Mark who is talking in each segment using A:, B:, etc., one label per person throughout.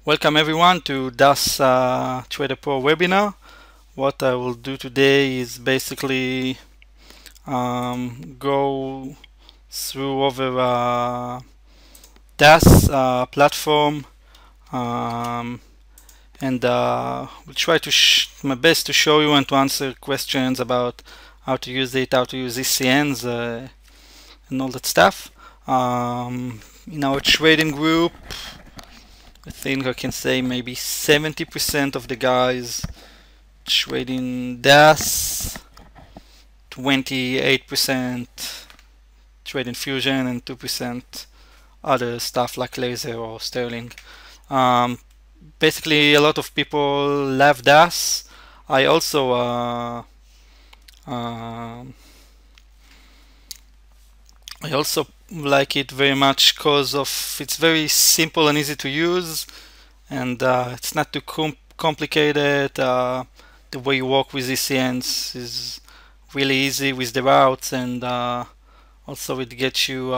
A: Welcome everyone to DAS Trader Pro webinar. What I will do today is basically go through over DAS platform and we'll try to my best to show you and to answer questions about how to use it, how to use ECNs and all that stuff. In our trading group, I think I can say maybe 70% of the guys trading DAS, 28% trading Fusion, and 2% other stuff like laser or sterling. Basically, a lot of people love DAS. I also like it very much because of it's very simple and easy to use, and it's not too complicated. The way you work with ECNs is really easy with the routes, and also it gets you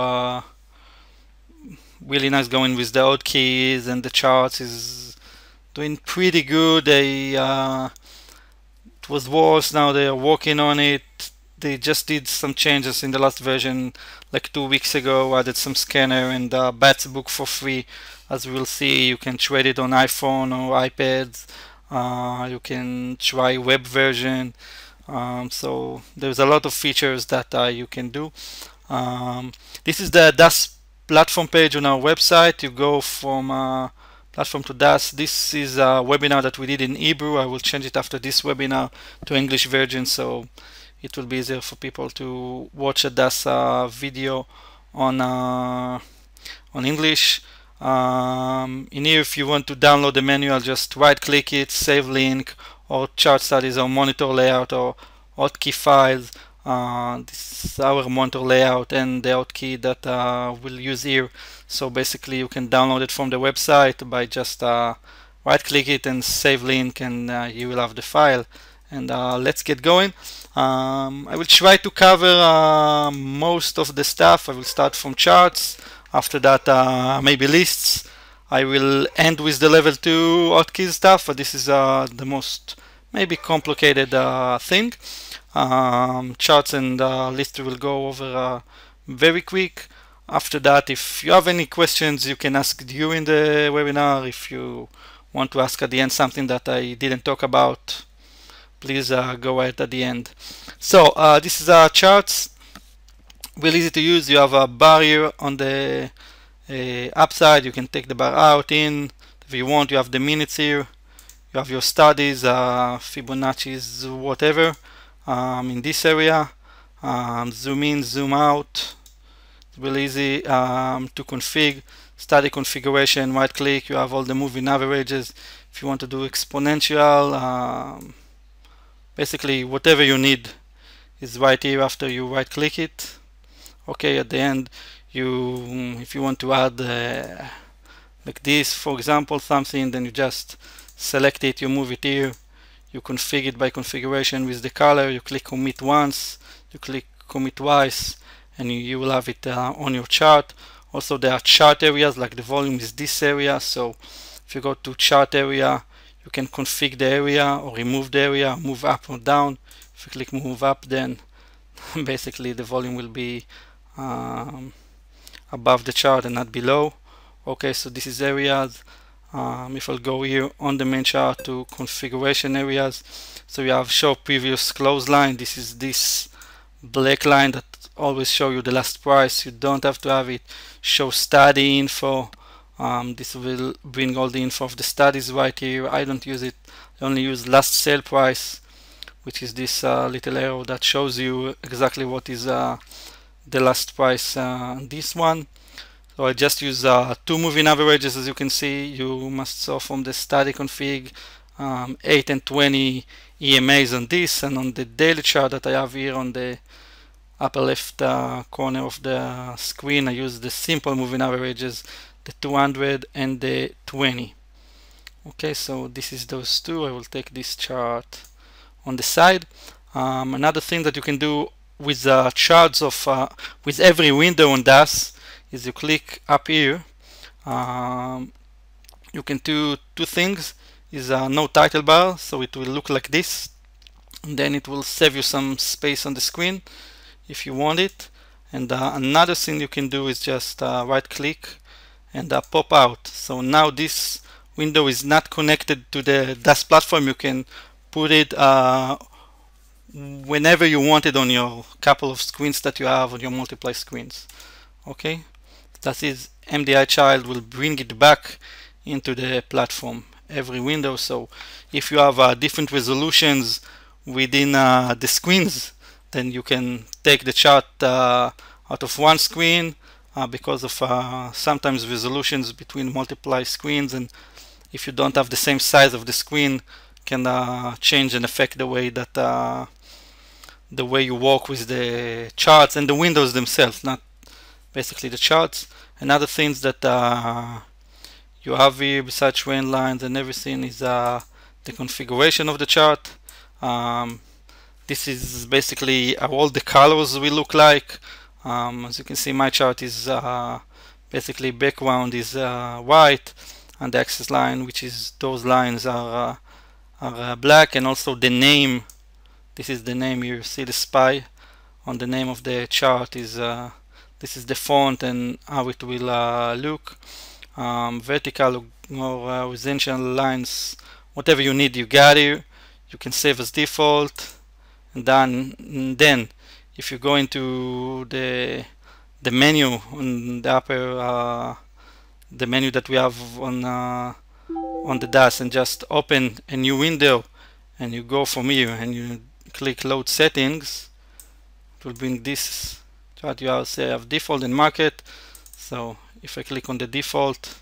A: really nice going with the hotkeys, and the charts is doing pretty good. It was worse, now they are working on it. They just did some changes in the last version, like 2 weeks ago. Added some scanner and Bats book for free. As we'll see, you can trade it on iPhone or iPads. You can try web version. So there's a lot of features that you can do. This is the DAS platform page on our website. You go from platform to DAS. This is a webinar that we did in Hebrew. I will change it after this webinar to English version, so it will be easier for people to watch a DAS video on English. In here, if you want to download the manual, just right click it, save link, or chart studies, or monitor layout, or hotkey files. This is our monitor layout and the hotkey that we'll use here. So basically you can download it from the website by just right click it and save link, and you will have the file. And let's get going. I will try to cover most of the stuff. I will start from charts. After that, maybe lists. I will end with the level 2 hotkeys stuff, but this is the most maybe complicated thing. Charts and lists will go over very quick. After that, if you have any questions, you can ask during the webinar. If you want to ask at the end something that I didn't talk about, please go ahead at the end. So this is our charts. Really easy to use. You have a bar here on the upside. You can take the bar out, in. If you want, you have the minutes here. You have your studies, Fibonacci's, whatever. In this area, zoom in, zoom out. It's really easy to configure. Study configuration, right click. You have all the moving averages. If you want to do exponential, basically whatever you need is right here after you right click it. Okay, at the end, if you want to add like this, for example, something, then you just select it, you move it here, you configure it by configuration with the color, you click commit once, you click commit twice, and you will have it on your chart. Also, there are chart areas, like the volume is this area, so if you go to chart area, you can configure the area or remove the area, move up or down. If you click move up, then basically the volume will be above the chart and not below. Okay, so this is areas. If I'll go here on the main chart to configuration areas, so you have show previous close line. This is this black line that always show you the last price. You don't have to have it. Show study info. This will bring all the info of the studies right here. I don't use it. I only use last sale price, which is this little arrow that shows you exactly what is the last price. This one. So I just use 2 moving averages. As you can see, you must saw from the study config 8 and 20 EMAs on this, and on the daily chart that I have here on the upper left corner of the screen, I use the simple moving averages, the 200 and the 20. Okay, so this is those two. I will take this chart on the side. Another thing that you can do with charts of with every window on DAS is you click up here you can do two things. Is no title bar, so it will look like this, and then it will save you some space on the screen if you want it. And another thing you can do is just right click and pop out. So now this window is not connected to the DAS platform. You can put it whenever you want it on your couple of screens that you have on your multiply screens. Okay, that is MDI child will bring it back into the platform every window. So if you have different resolutions within the screens, then you can take the chart out of one screen because of sometimes resolutions between multiply screens, and if you don't have the same size of the screen, can change and affect the way that the way you work with the charts and the windows themselves, not basically the charts. And other things that you have here besides trend lines and everything is the configuration of the chart. This is basically how all the colors will look like. As you can see, my chart is basically background is white, and the axis line, which is those lines, are black, and also the name. This is the name. You see the spy on the name of the chart is this is the font and how it will look. Vertical or horizontal lines, whatever you need, you got here. You can save as default, and then if you go into the menu on the upper the menu that we have on the DAS, and just open a new window, and you go from here and you click load settings, it will bring this chart. You have default and market. So if I click on the default,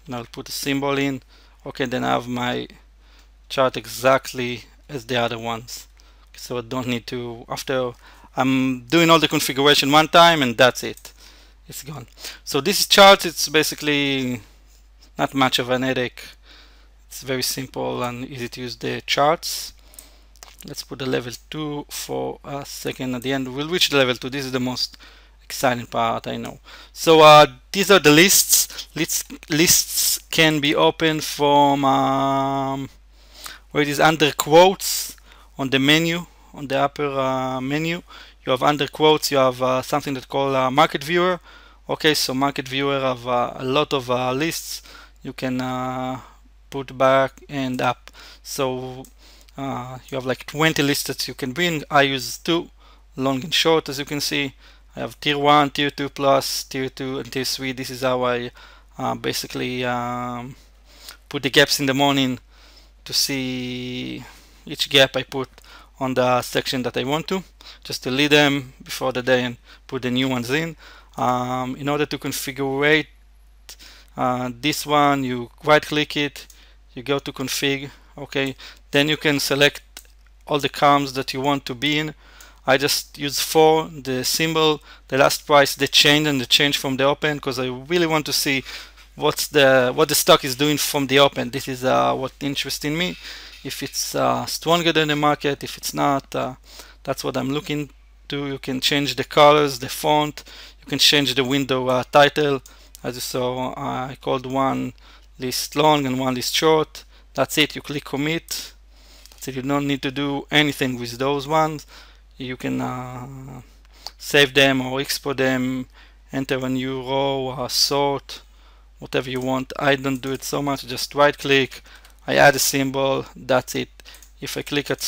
A: and I'll put a symbol in, okay, then I have my chart exactly as the other ones. So I don't need to, after I'm doing all the configuration one time, and that's it, it's gone. So this chart, it's basically not much of an headache. It's very simple and easy to use the charts. Let's put a level 2 for a second. At the end we'll reach the level 2. This is the most exciting part, I know. So these are the lists. Lists can be opened from where it is under quotes on the menu, on the upper menu. You have under quotes, you have something that called market viewer. Okay, so market viewer have a lot of lists you can put back and up. So you have like 20 lists that you can bring. I use 2, long and short, as you can see. I have tier 1, tier 2 plus, tier 2 and tier 3. This is how I basically put the gaps in the morning to see each gap I put on the section that I want to, just delete them before the day and put the new ones in. In order to configure this one, you right click it, you go to config, okay, then you can select all the columns that you want to be in. I just use 4, the symbol, the last price, the change, and the change from the open, because I really want to see what the stock is doing from the open. This is what interests in me. If it's stronger than the market, if it's not, that's what I'm looking to. You can change the colors, the font, you can change the window title. As you saw, I called one list long and one list short. That's it. You click commit. That's it. You don't need to do anything with those ones. You can save them or export them, enter a new row, sort, whatever you want. I don't do it so much. Just right click, I add a symbol, that's it. If I click at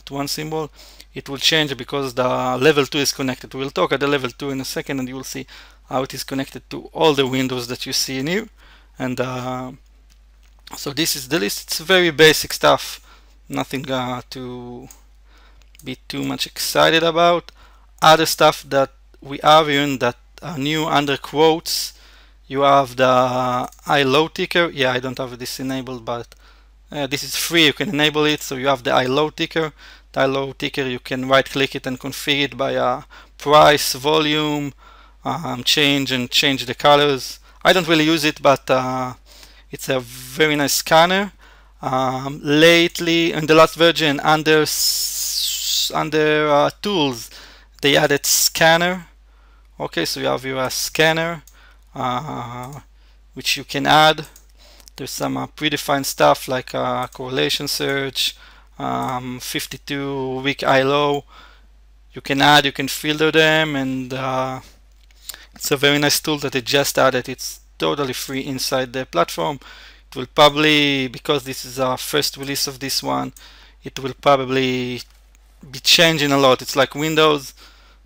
A: one symbol, it will change because the level 2 is connected. We'll talk at the level 2 in a second, and you will see how it is connected to all the windows that you see in here. And so this is the list. It's very basic stuff, nothing to be too much excited about. Other stuff that we have here that are new under quotes, you have the I-low ticker. Yeah, I don't have this enabled, but this is free, you can enable it. So you have the I-low ticker. The I-low ticker, you can right click it and configure it by price, volume, change the colors. I don't really use it, but it's a very nice scanner. Lately, in the last version, under tools, they added scanner. Okay, so you have your scanner, which you can add. There's some predefined stuff like correlation search, 52-week high-low. You can add, you can filter them, and it's a very nice tool that they just added. It's totally free inside the platform. It will probably, because this is our first release of this one, it will probably be changing a lot. It's like Windows.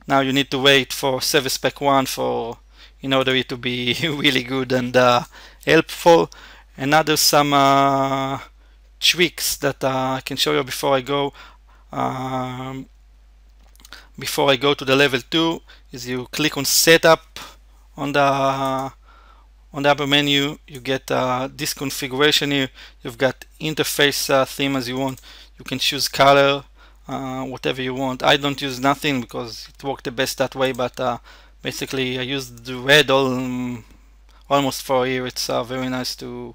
A: Now you need to wait for Service Pack 1 in order it to be really good and helpful. And now there's some tricks that I can show you before I go to the level 2. Is you click on Setup on the upper menu. You get this configuration here. You've got interface theme as you want. You can choose color, whatever you want. I don't use nothing because it worked the best that way, but basically I used the red almost for a year. It's very nice to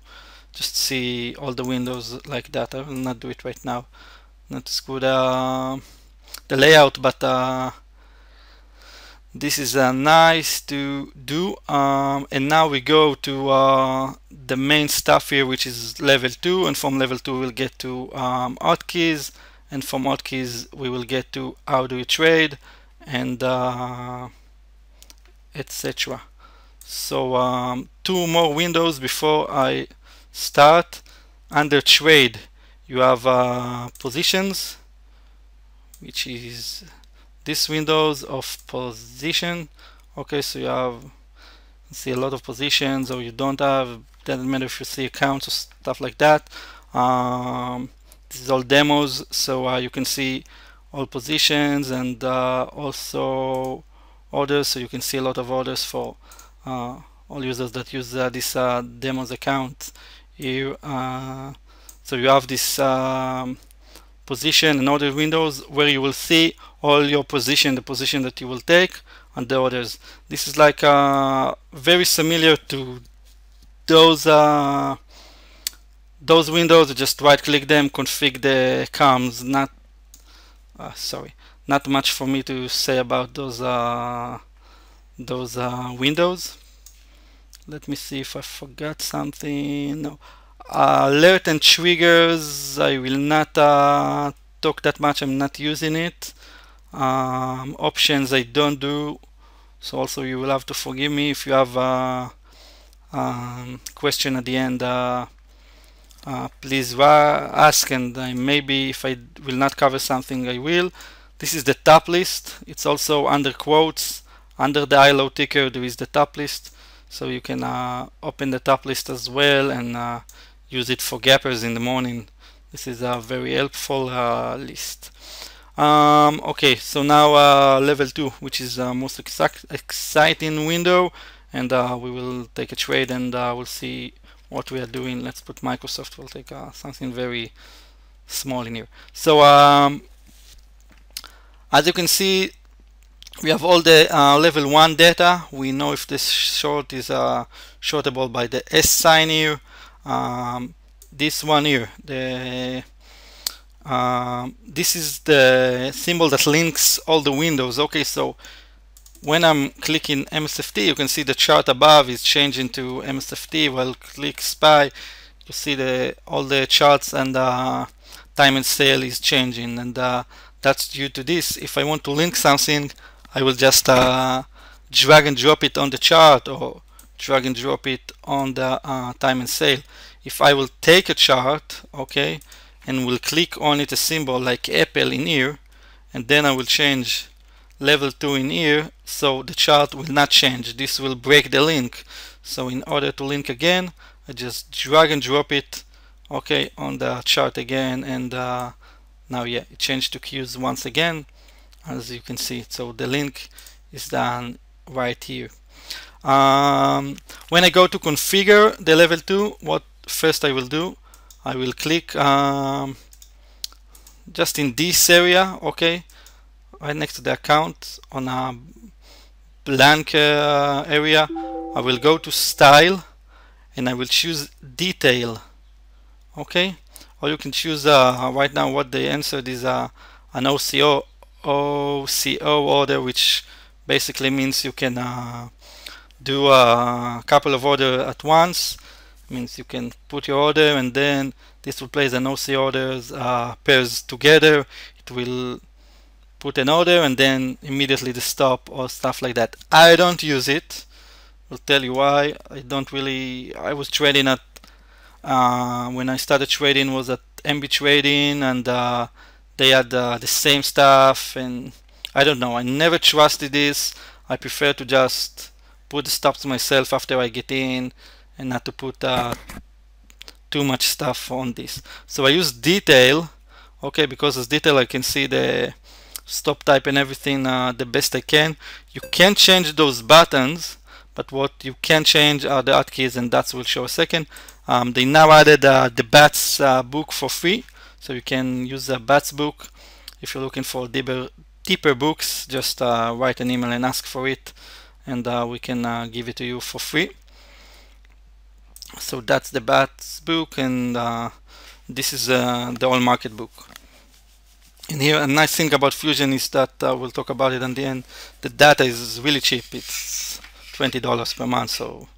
A: just see all the windows like that. I will not do it right now, not to screw the layout, but this is nice to do. And now we go to the main stuff here, which is level 2, and from level 2 we'll get to hotkeys, and from hotkeys we will get to how do you trade, and etc. So 2 more windows before I start. Under trade you have positions, which is this windows of position. Okay, so you have see a lot of positions, or you don't have. Doesn't matter if you see accounts or stuff like that. This is all demos, so you can see all positions and also orders. So you can see a lot of orders for all users that use this demos account here. So you have this position and other windows where you will see all your position, the position that you will take, and the orders. This is like very similar to those windows. You just right click them, config the comms. Not much for me to say about those windows. Let me see if I forgot something. No. Alert and triggers, I will not talk that much. I'm not using it. Options I don't do, so also you will have to forgive me if you have a question at the end. Please ask, and maybe if I will not cover something, I will. This is the top list. It's also under quotes. Under the high-low ticker there is the top list, so you can open the top list as well and use it for gappers in the morning. This is a very helpful list. Okay, so now level 2, which is most exciting window, and we will take a trade and we'll see what we are doing. Let's put Microsoft. We'll take something very small in here. So as you can see, we have all the level 1 data. We know if this short is shortable by the S sign here. This one here, this is the symbol that links all the windows. Okay, so when I'm clicking MSFT, you can see the chart above is changing to MSFT. While click SPY, you see all the charts and time and sale is changing, and that's due to this. If I want to link something, I will just drag and drop it on the chart, or drag and drop it on the time and sale. If I will take a chart, okay, and will click on it, a symbol like Apple in here, and then I will change level 2 in here, so the chart will not change. This will break the link. So in order to link again, I just drag and drop it, okay, on the chart again, and now yeah, it changed to Qs once again, as you can see. So the link is done right here. When I go to configure the level 2, what first I will do, I will click just in this area, okay, right next to the account on a blank area. I will go to style and I will choose detail, okay, or you can choose right now what they answered is an OCO order, which basically means you can do a couple of orders at once. Means you can put your order and then this will place an OC orders pairs together. It will put an order and then immediately the stop or stuff like that. I don't use it. I'll tell you why. I was trading at when I started trading was at MB Trading, and they had the same stuff, and I don't know, I never trusted this. I prefer to just put the stops myself after I get in and not to put too much stuff on this. So I use detail, okay, because as detail I can see the stop type and everything the best I can. You can change those buttons, but what you can change are the hotkeys, and that will show a second. They now added the BATS book for free, so you can use a BATS book. If you're looking for deeper books, just write an email and ask for it, and we can give it to you for free. So that's the BATS book, and this is the all market book. And here, a nice thing about Fusion is that we'll talk about it in the end. The data is really cheap. It's $20 per month, so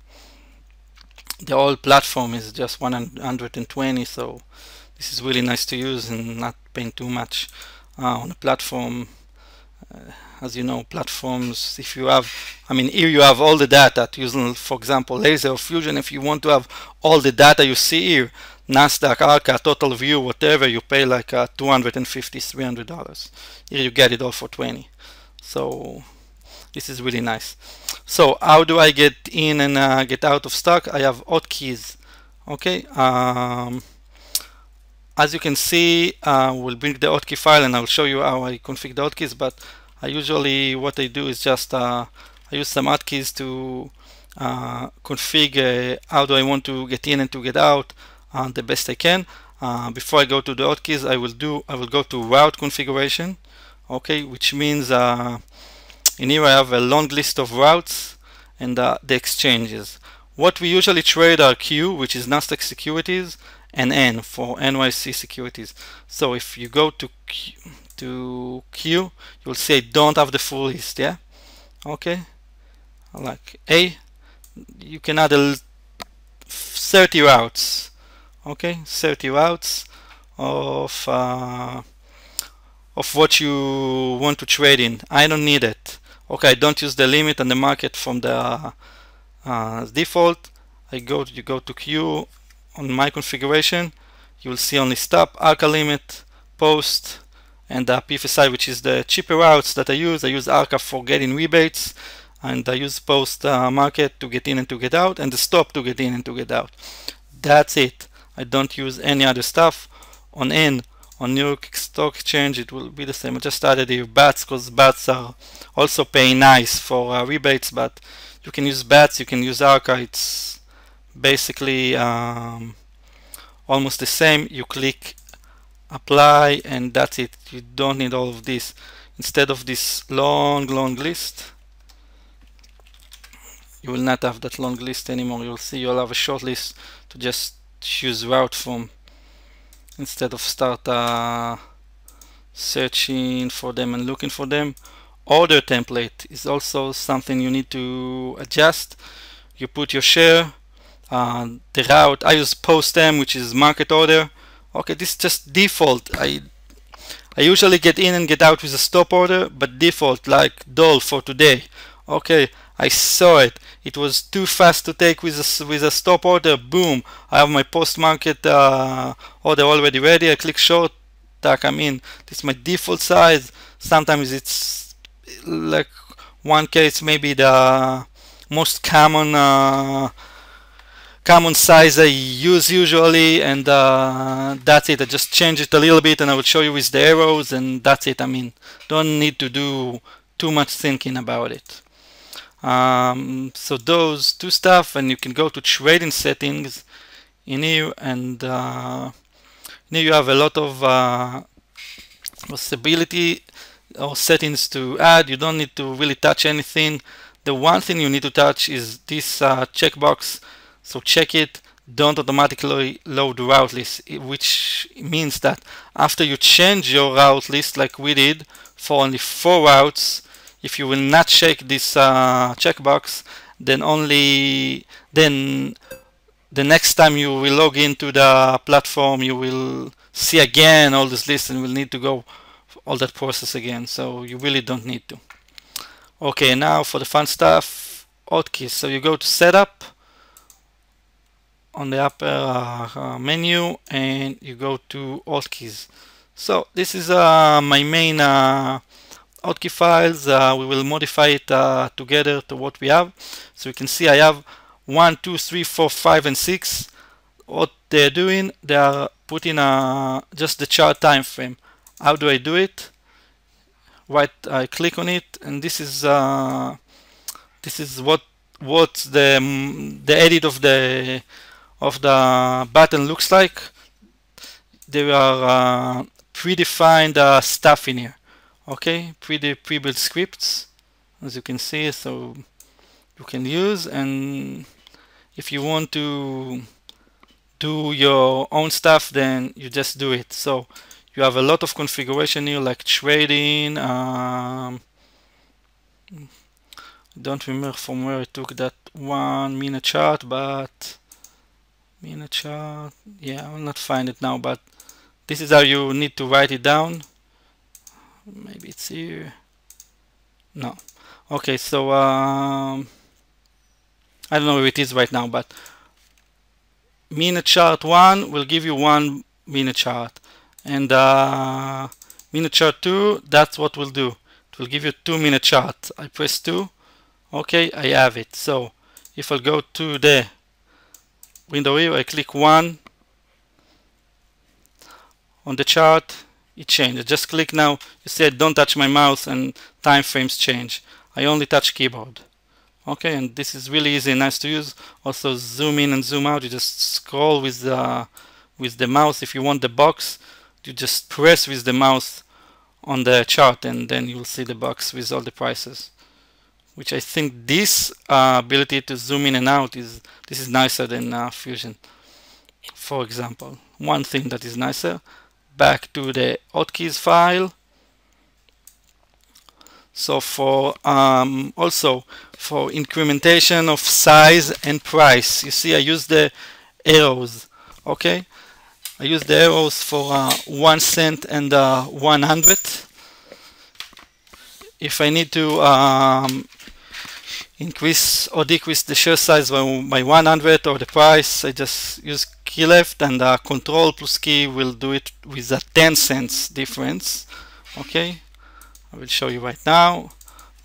A: the whole platform is just 120. So this is really nice to use and not paying too much on the platform. As you know, platforms, if you have, I mean, here you have all the data using, for example, Laser or Fusion. If you want to have all the data you see here, Nasdaq, ARCA, Total View, whatever, you pay like $250, $300. Here you get it all for 20. So this is really nice. So how do I get in and get out of stock? I have hotkeys. Okay. As you can see, we'll bring the hotkey file and I'll show you how I configure the hotkeys. But I usually, what I do is just I use some hotkeys to configure how do I want to get in and to get out the best I can. Before I go to the hotkeys, I will go to route configuration. Okay, which means in here I have a long list of routes and the exchanges. What we usually trade are Q, which is Nasdaq securities, and N for NYC securities. So if you go to Q, you'll see I don't have the full list. Yeah, okay. Like A, you can add 30 routes. Okay, 30 routes of what you want to trade in. I don't need it. Okay, I don't use the limit and the market from the default. You go to Q on my configuration. You will see only stop, ARCA limit, post, and PFSI, which is the cheaper routes that I use. I use ARCA for getting rebates, and I use post market to get in and to get out, and the stop to get in and to get out. That's it. I don't use any other stuff. On N, on New York Stock Exchange, it will be the same. I just added here BATS because BATS are also paying nice for rebates, but you can use BATS, you can use ARCA. It's basically almost the same. You click apply and that's it. You don't need all of this. Instead of this long list, you will not have that long list anymore. You'll see you'll have a short list to just choose route from, instead of start searching for them and looking for them. Order template is also something you need to adjust. You put your share, the route. I use post M, which is market order. Okay, this is just default. I usually get in and get out with a stop order, but default, like DOL for today. Okay, I saw it. It was too fast to take with a stop order. Boom! I have my post market order already ready. I click short, tack. I mean, this is my default size. Sometimes it's like one case, maybe the most common size I use usually, and that's it. I just change it a little bit, and I will show you with the arrows, and that's it. I mean, don't need to do too much thinking about it. So those two stuff, and you can go to trading settings in here, and here you have a lot of possibility or settings to add. You don't need to really touch anything. The one thing you need to touch is this checkbox. So check it. Don't automatically load the route list, which means that after you change your route list like we did for only 4 routes, if you will not check this checkbox, then the next time you will log into the platform, you will see again all this list and will need to go all that process again. So you really don't need to. Okay, now for the fun stuff, hotkeys. So you go to setup on the upper menu and you go to hotkeys. So this is my main hotkey files. We will modify it together to what we have. So you can see I have 1, 2, 3, 4, 5, and 6. What they're doing, they are putting just the chart time frame. How do I do it? Right, I click on it, and this is what the edit of the button looks like. There are predefined stuff in here. Okay, pre-built scripts, as you can see, so you can use, and if you want to do your own stuff, then you just do it. So you have a lot of configuration here, like trading. Don't remember from where I took that 1 minute chart, but minute chart, yeah, I will not find it now, but this is how you need to write it down. Maybe it's here. No. Okay, so I don't know where it is right now, but minute chart 1 will give you 1 minute chart, and minute chart 2, that's what will do. It will give you 2 minute chart. I press 2. Okay, I have it. So if I go to the window here, I click 1 on the chart, it changes. Just click now. You see I don't touch my mouse and time frames change. I only touch keyboard. Okay, and this is really easy and nice to use. Also zoom in and zoom out. You just scroll with the mouse. If you want the box, you just press with the mouse on the chart, and then you'll see the box with all the prices. Which I think this ability to zoom in and out is nicer than Fusion. For example, one thing that is nicer. Back to the hotkeys file. So for also for incrementation of size and price, you see I use the arrows. Okay, I use the arrows for 1 cent and 100. If I need to increase or decrease the share size by 100 or the price, I just use key left, and control plus key will do it with a 10 cents difference. Okay, I will show you right now.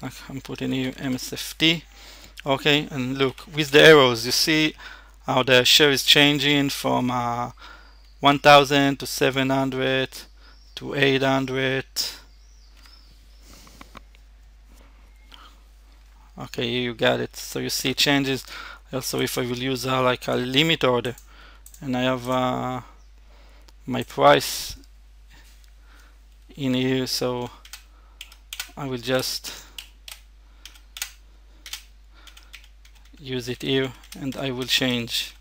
A: I'm putting here MSFT. Okay, and look, with the arrows you see how the share is changing from 1000 to 700 to 800. Okay, you got it. So you see changes. Also, if I will use like a limit order, and I have my price in here, so I will just use it here, and I will change.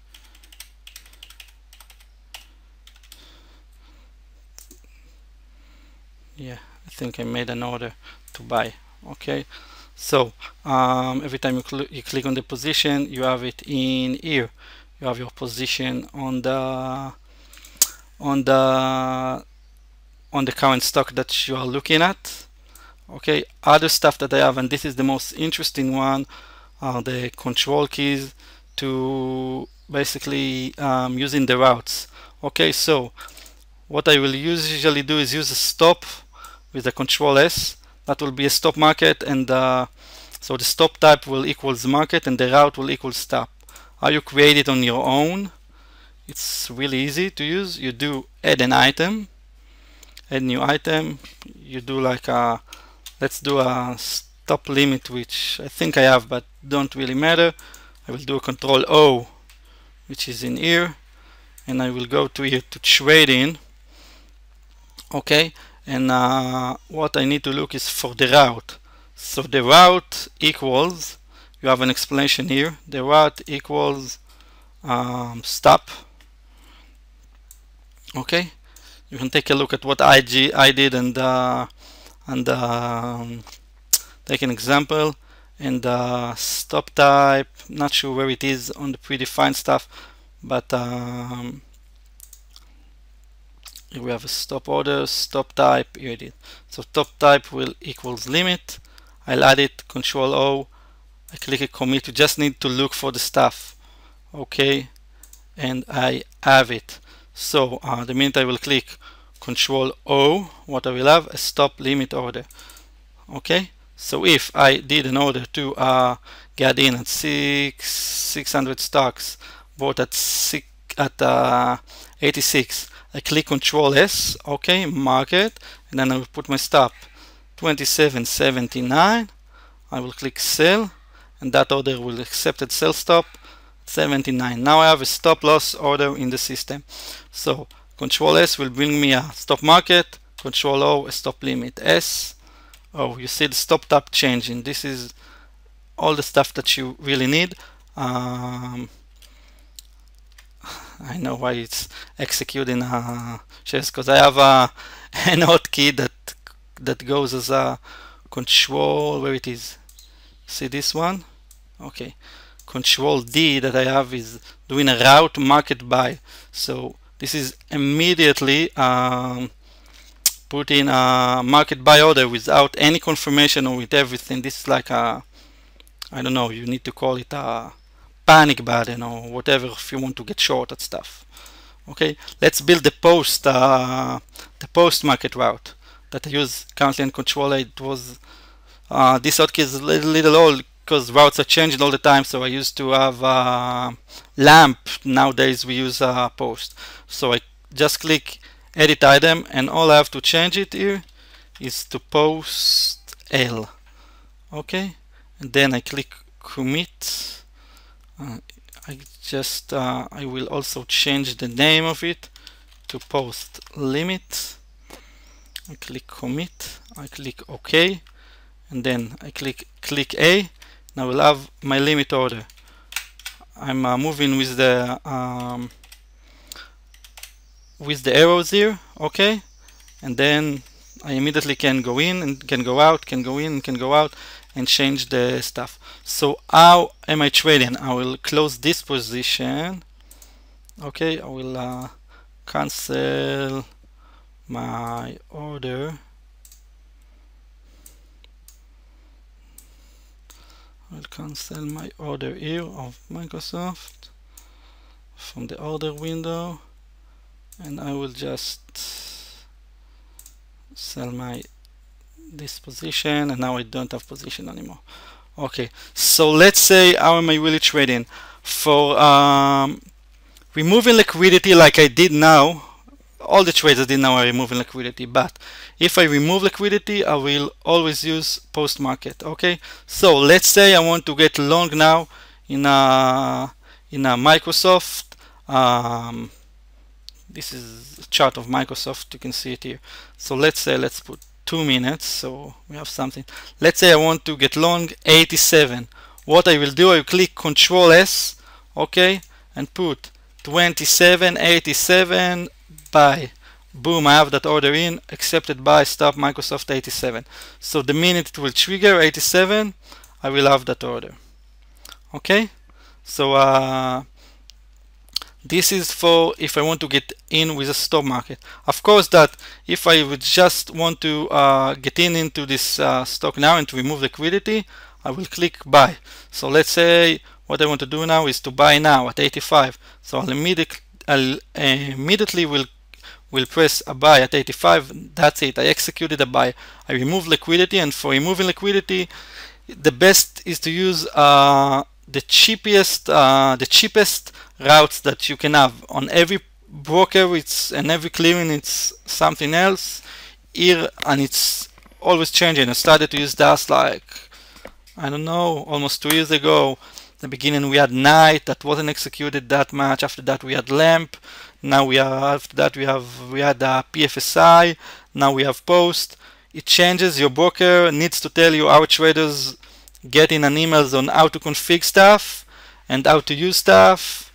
A: Yeah, I think I made an order to buy. Okay, so every time you click on the position, you have it in here. You have your position on the current stock that you are looking at. Okay, other stuff that I have, and this is the most interesting one, are the control keys to basically using the routes. Okay, so what I will usually do is use a stop with the control S. That will be a stop market, and so the stop type will equals market and the route will equal stop. How you create it on your own, it's really easy to use. You do add an item, add new item. You do like a, let's do a stop limit, which I think I have, but don't really matter. I will do a control O, which is in here, and I will go to here to trading. Okay, and what I need to look is for the route. So the route equals, you have an explanation here, the route equals stop. Okay, you can take a look at what I did and take an example, and stop type, not sure where it is on the predefined stuff, but here we have a stop order, stop type, here it is. So stop type will equals limit. I'll add it, Control O, I click a commit. You just need to look for the stuff, okay, and I have it. So the minute I will click Control O, what I will have, a stop limit order. Okay, so if I did an order to get in at 600 stocks, bought at 86, I click Control S, okay, market, and then I will put my stop 27.79. I will click sell, and that order will accepted sell stop 79. Now I have a stop loss order in the system. So Control S will bring me a stop market, Control O a stop limit. S, oh, you see the stop type changing. This is all the stuff that you really need. I know why it's executing shares, because I have an hotkey that goes as a control, where it is. See this one? Okay. Control D that I have is doing a route market buy. So this is immediately putting a market buy order without any confirmation or with everything. This is like a, I don't know, you need to call it a panic button or whatever if you want to get short at stuff. Okay, let's build the post market route that I use currently in Control A. It was this hotkey is a little old because routes are changing all the time, so I used to have LAMP. Nowadays we use post. So I just click edit item, and all I have to change it here is to post L. Okay, and then I click commit. I will also change the name of it to post limit. I click commit, I click OK, and then I click A. Now I will have my limit order. I'm moving with the arrows here, okay, and then I immediately can go in and can go out, can go in and can go out, and change the stuff. So how am I trading? I will close this position. Okay, I will cancel my order. I'll cancel my order here of Microsoft from the order window, and I will just sell this position, and now I don't have position anymore. Okay, so let's say how am I really trading? For removing liquidity like I did now, all the trades I did now are removing liquidity, but if I remove liquidity, I will always use post market. Okay, so let's say I want to get long now in a Microsoft. This is a chart of Microsoft, you can see it here. So let's say, let's put 2 minutes, so we have something. Let's say I want to get long 87. What I will do, I will click Control S, okay, and put 27.87 buy. Boom, I have that order in, accepted buy, stop Microsoft 87. So the minute it will trigger 87, I will have that order. Okay, so this is for if I want to get in with a stop market. Of course, that if I would just want to get into this stock now and to remove liquidity, I will click buy. So let's say what I want to do now is to buy now at 85. So I'll immediately will press a buy at 85. That's it. I executed a buy. I remove liquidity, and for removing liquidity, the best is to use the cheapest routes that you can have. On every broker and every clearing it's something else here, and it's always changing. I started to use that like, I don't know, almost 2 years ago. The beginning we had night that wasn't executed that much. After that we had lamp. Now after that we had PFSI. Now we have post. It changes. Your broker needs to tell you, our traders getting an emails on how to config stuff and how to use stuff,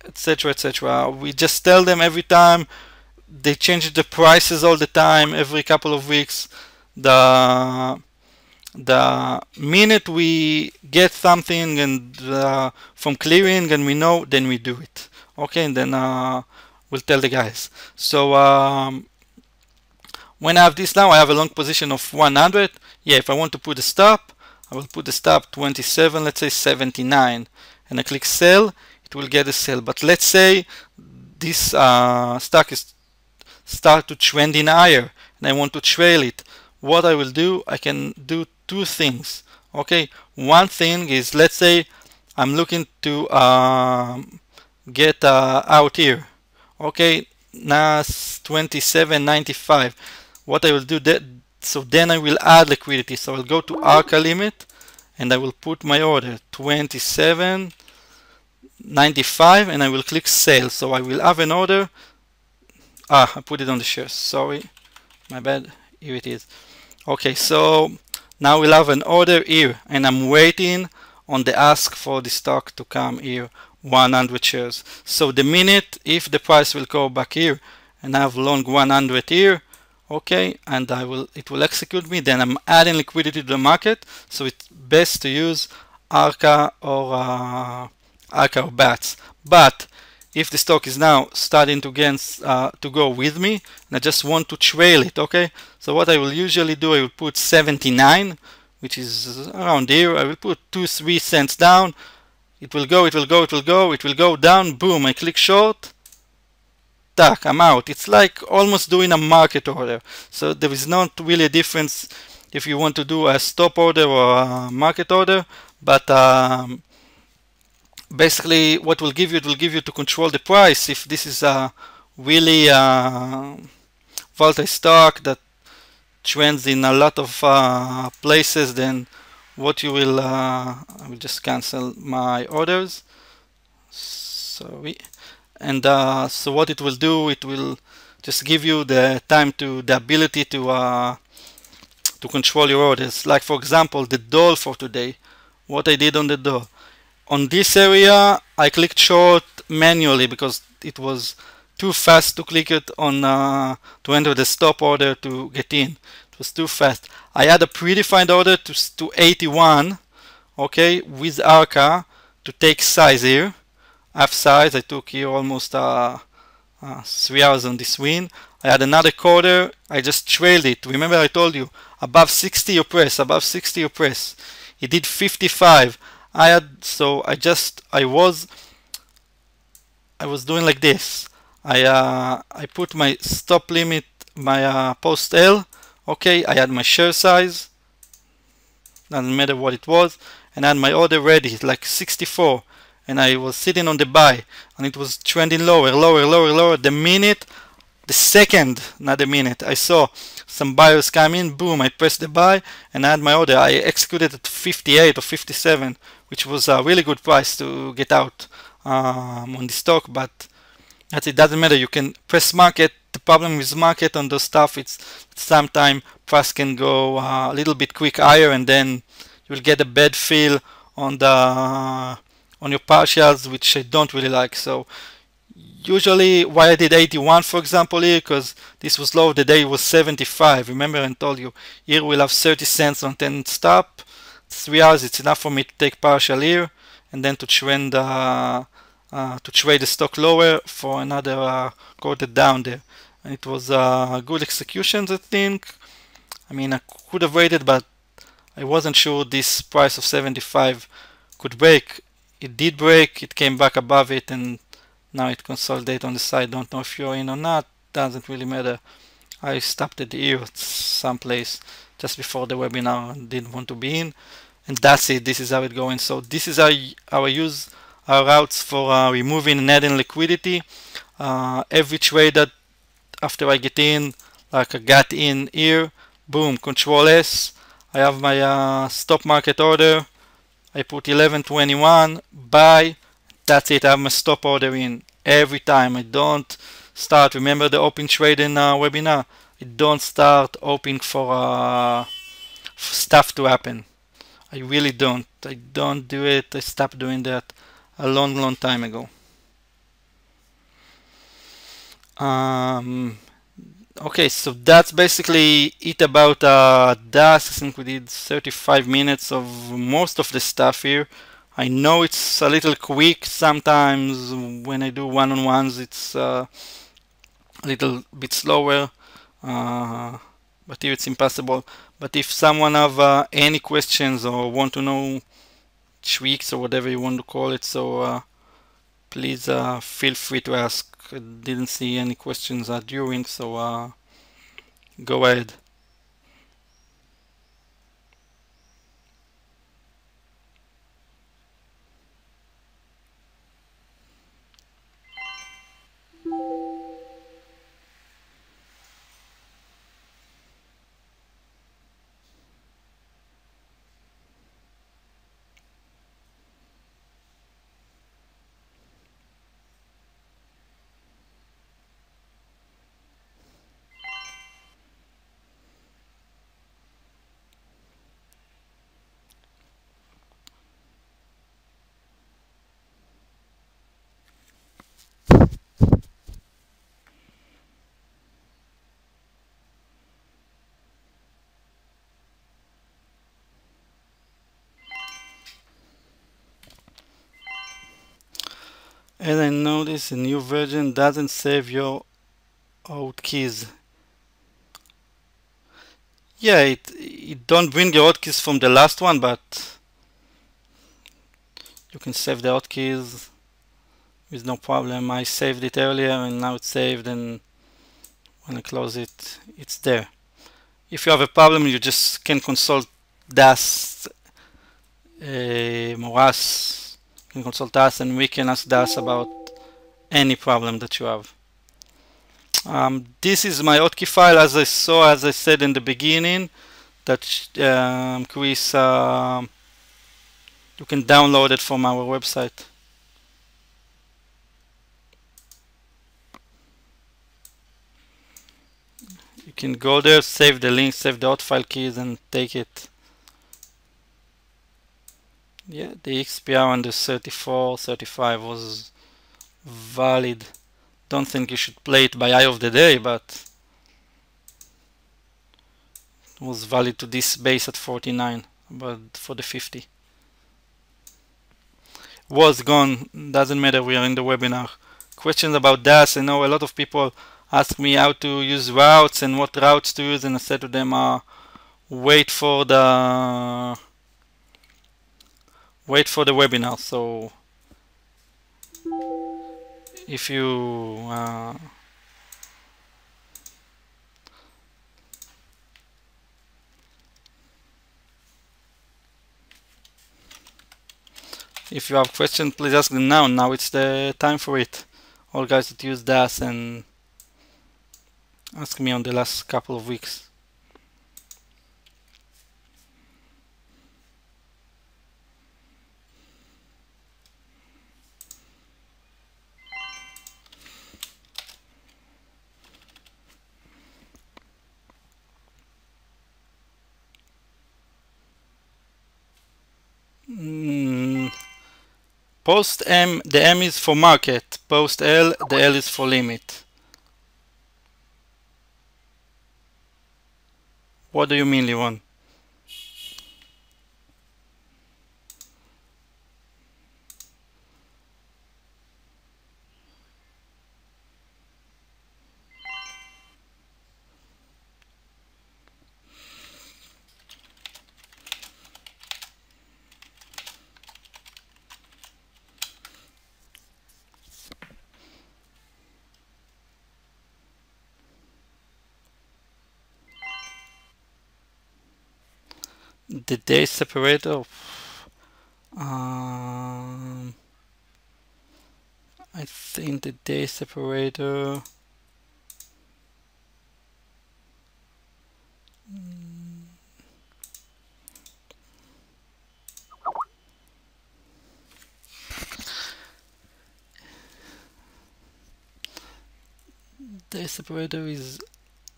A: etc., etc. We just tell them every time. They change the prices all the time. Every couple of weeks The minute we get something and from clearing and we know, then we do it. Okay, and then we'll tell the guys. So when I have this now, I have a long position of 100. Yeah, if I want to put a stop, I will put the stop 27, let's say 79, and I click sell. It will get a sell. But let's say this stock is start to trend in higher, and I want to trail it. What I will do, I can do two things. Okay, one thing is, let's say I'm looking to get out here. Okay, NAS 27.95. What I will do that, so then I will add liquidity. So I'll go to ARCA limit and I will put my order 27.95 and I will click sell. So I will have an order. I put it on the shares. Sorry, my bad. Here it is. Okay, so now we'll have an order here and I'm waiting on the ask for the stock to come here, 100 shares. So the minute if the price will go back here and I have long 100 here, okay, and it will execute me, then I'm adding liquidity to the market. So it's best to use ARCA or BATS. But if the stock is now starting to go with me and I just want to trail it, okay, so what I will usually do, I will put 79, which is around here. I will put 2-3 cents down. It will go, it will go, it will go, it will go down, boom, I click short, tack, I'm out. It's like almost doing a market order. So there is not really a difference if you want to do a stop order or a market order, but basically what will give you, it will give you to control the price. If this is a really volatile stock that trends in a lot of places, then what you will, I will just cancel my orders. Sorry. And so what it will do, it will just give you the time to, the ability to control your orders. Like for example, the doll for today, what I did on the doll. On this area, I clicked short manually because it was too fast to click it on to enter the stop order to get in. It was too fast. I had a predefined order to 81, okay, with ARCA to take size here. Half size, I took here almost 3 hours on this win. I had another quarter, I just trailed it. Remember I told you, above 60 you press, above 60 you press. It did 55. I was doing like this. I put my stop limit, my post L, okay, I had my share size, doesn't matter what it was, and I had my order ready, like 64. And I was sitting on the buy and it was trending lower, lower, lower, lower. The second, not the minute, I saw some buyers come in, boom, I pressed the buy and I had my order. I executed at 58 or 57, which was a really good price to get out on the stock, but it doesn't matter. You can press market. The problem with market on those stuff, it's sometimes price can go a little bit quick higher and then you'll get a bad feel on the on your partials, which I don't really like. So usually why I did 81 for example here, because this was low, the day was 75. Remember I told you here we'll have 30 cents on 10 stop. 3 hours, it's enough for me to take partial here and then to trend to trade the stock lower for another quarter down there. And it was good executions, I think. I mean, I could have waited, but I wasn't sure this price of 75 could break. It did break, it came back above it, and now it consolidated on the side. Don't know if you're in or not, doesn't really matter. I stopped it here at some place just before the webinar and didn't want to be in. And that's it, this is how it's going. So this is how I use our routes for removing and adding liquidity. Every trade that after I get in, like I got in here, boom, Control S, I have my stop market order. I put 11.21, buy, that's it, I have my stop order in every time. I don't start, remember the open trade in webinar, I don't start opening for stuff to happen. I really don't. I don't do it. I stopped doing that a long time ago. Okay, so that's basically it about DAS. I think we did 35 minutes of most of the stuff here. I know it's a little quick sometimes when I do one-on-ones. It's a little bit slower, uh, but here it's impossible. But if someone have any questions or want to know tweaks or whatever you want to call it, so please feel free to ask. I didn't see any questions during, so go ahead. And I notice a new version doesn't save your hotkeys. Yeah, it don't bring your hotkeys from the last one, but you can save the hotkeys with no problem. I saved it earlier and now it's saved, and when I close it, it's there. If you have a problem, you just can consult DAS, Moras. You can consult us and we can ask DAS about any problem that you have. This is my hotkey file, as I said in the beginning, that Chris, you can download it from our website. You can go there, save the link, save the hot file keys, and take it. Yeah, the XPR under 34, 35 was valid. Don't think you should play it by eye of the day, but it was valid to this base at 49, but for the 50. Was gone, doesn't matter, we are in the webinar. Questions about DAS. I know a lot of people ask me how to use routes and what routes to use, and I said to them, wait for the webinar. So if you if you have questions, please ask them now. Now it's the time for it. All guys that use DAS and ask me on the last couple of weeks. Post M, the M is for market. Post L, the L is for limit. What do you mean, Liron? The day separator. I think the day separator. Day separator is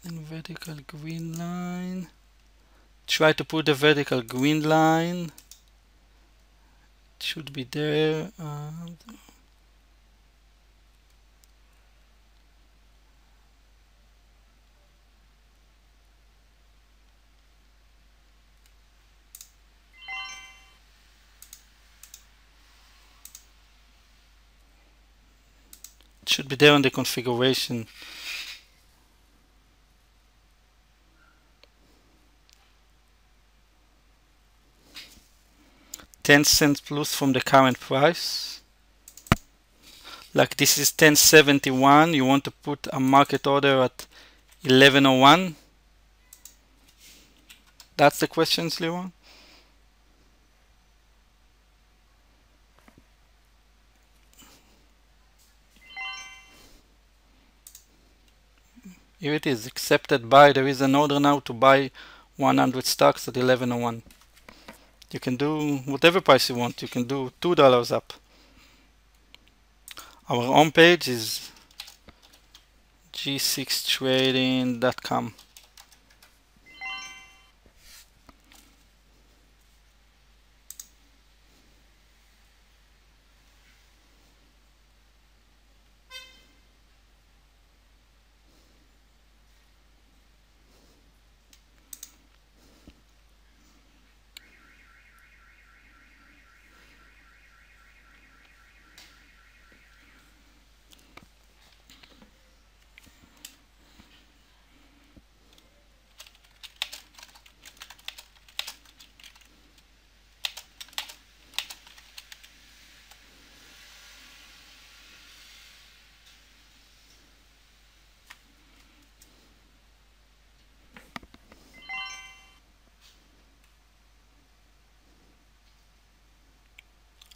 A: in vertical green line. Try to put the vertical green line. It should be there. It should be there in the configuration. $0.10 plus from the current price. Like this is 1071. You want to put a market order at 1101. That's the question, Sliwan. Here it is, accepted buy. There is an order now to buy 100 stocks at 1101. You can do whatever price you want. You can do $2 up. Our home page is g6trading.com.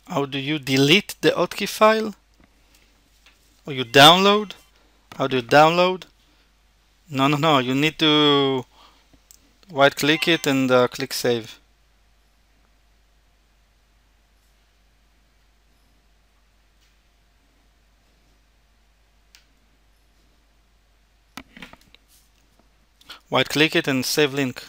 A: How do you delete the hotkey file? Or you download? How do you download? No. You need to right click it and click save. Right click it and save link.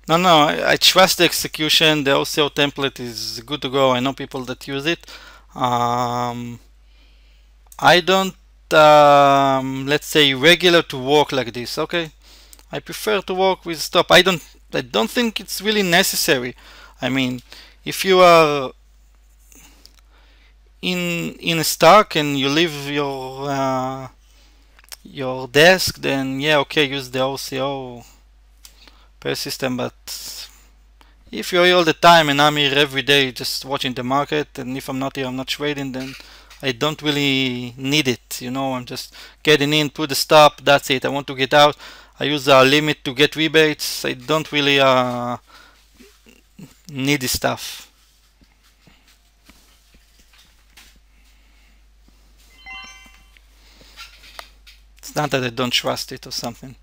A: No, I trust the execution. The OCO template is good to go. I know people that use it. I don't, let's say, regular to work like this. Okay, I prefer to work with stop. I don't think it's really necessary. I mean, if you are in a stock and you leave your desk, then yeah, okay, use the OCO per system. But if you're here all the time and I'm here every day just watching the market, and if I'm not here, I'm not trading, then I don't really need it. You know, I'm just getting in, put the stop, that's it. I want to get out. I use a limit to get rebates. I don't really need this stuff. It's not that I don't trust it or something.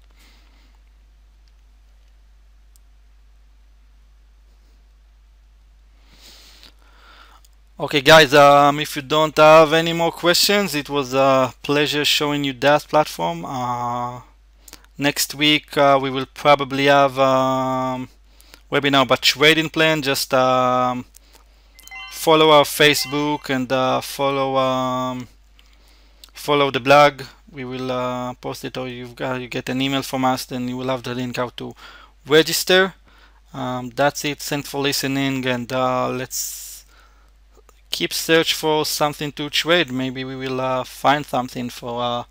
A: Okay guys, if you don't have any more questions, it was a pleasure showing you that platform. Next week we will probably have webinar about trading plan. Just follow our Facebook and follow the blog. We will post it, or you get an email from us, then you will have the link how to register. That's it. Thanks for listening, and let's keep search for something to trade. Maybe we will find something for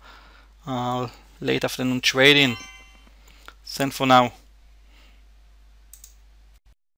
A: late afternoon trading. Thanks for now.